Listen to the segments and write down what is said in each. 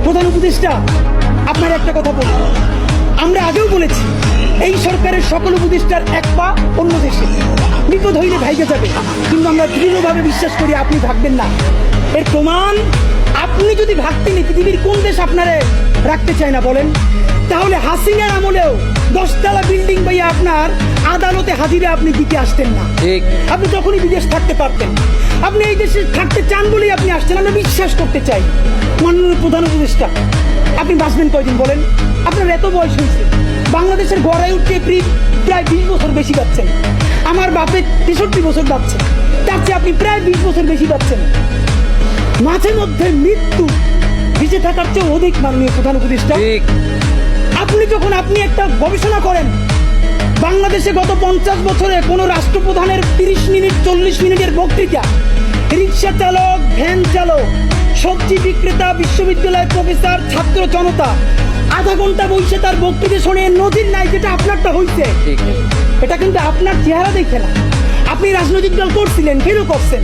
প্রধান উপদেষ্টা, আপনার একটা কথা বলবো, আমরা আগেও বলেছি এই সরকারের সকল উপদেষ্টার এক পা অন্য দেশে, বিপদ হইলে ভাইগে যাবে, কিন্তু আমরা দৃঢ়ভাবে বিশ্বাস করি আপনি ভাগবেন না। এর প্রমাণ, আপনি যদি ভাগতেন পৃথিবীর কোন দেশ আপনারে রাখতে চায় না বলেন? তাহলে হাসিনার আমলেও 10 তলা বিল্ডিং পাইয়া আপনার আদালতে হাজিরা আপনি দিতে আসতেন না। আপনি তখনই বিদেশ থাকতে পারতেন। আপনি এই দেশে থাকতে চান বলেই আপনি আসছেন। আমরা বিশ্বাস করতে চাই মাননীয় প্রধান উপদেষ্টা, আপনি বাঁচবেন কয়দিন বলেন? আপনার এত বয়স হয়েছে, বাংলাদেশের গড়ায় উঠতে প্রায় 20 বছর বেশি পাচ্ছেন। আমার বাপের 63 বছর পাচ্ছে, তার চেয়ে আপনি প্রায় 20 বছর বেশি পাচ্ছেন। মাঝে মধ্যে মৃত্যু বেঁচে থাকার চেয়ে অধিক মাননীয় প্রধান উপদেষ্টা। আপনি একটা গবেষণা করেন, বাংলাদেশে গত 50 বছরে কোন রাষ্ট্রপ্রধানের 30 মিনিট 40 মিনিটের বক্তৃতা, রিক্সা চালক, ভ্যান চালক, সবজি বিক্রেতা, বিশ্ববিদ্যালয়ের প্রফেসর, ছাত্র জনতা আধা ঘন্টা বসে তার বক্তৃতা শুনে নজির নাই, যেটা আপনারটা হইছে। এটা কিন্তু আপনার চেহারা দেখে না, আপনি রাজনৈতিক দল করছিলেন, কেন করছেন,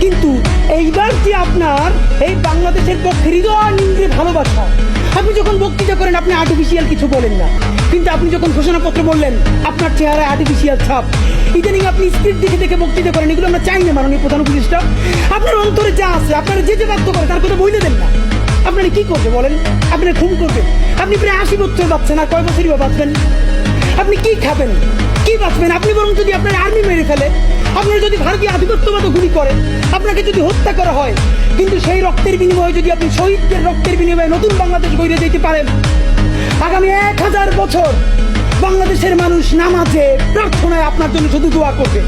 কিন্তু এইবার যে আপনার এই বাংলাদেশের পক্ষে হৃদয় নিংড়ে ভালোবাসা, আপনি যখন বক্তৃতা করেন আপনি আর্টিফিশিয়াল কিছু বলেন না, কিন্তু আপনি যখন ঘোষণাপত্র বললেন আপনার চেহারায় আর্টিফিশিয়াল ছাপ। ইদানিং আপনি স্ক্রিপ্ট দেখে দেখে বক্তৃতা করেন, এগুলো আমরা চাই না মাননীয় প্রধান উপদেষ্টা। আপনার অন্তরে যা আছে, আপনারা যে বাধ্য করে তার কথা বলে দেন না। আপনারা কি করবে বলেন? আপনারা খুন করবেন। আপনি প্রায় 80 বছর বাঁচছেন, আর কয় বছরই বা বাঁচবেন? আপনি কি খাবেন, কি বাঁচবেন? আপনি বরং যদি আপনার আর্মি মেরে ফেলে, আপনার যদি ভারতীয় আধিপত্যবাদ গুলি করে, আপনাকে যদি হত্যা করা হয়, কিন্তু সেই রক্তের বিনিময়ে যদি আপনি শহীদদের রক্তের বিনিময়ে নতুন বাংলাদেশ গড়ে দিতে পারেন, আগামী 1000 বছর বাংলাদেশের মানুষ নামাজে প্রার্থনায় আপনার জন্য শুধু দোয়া করবে।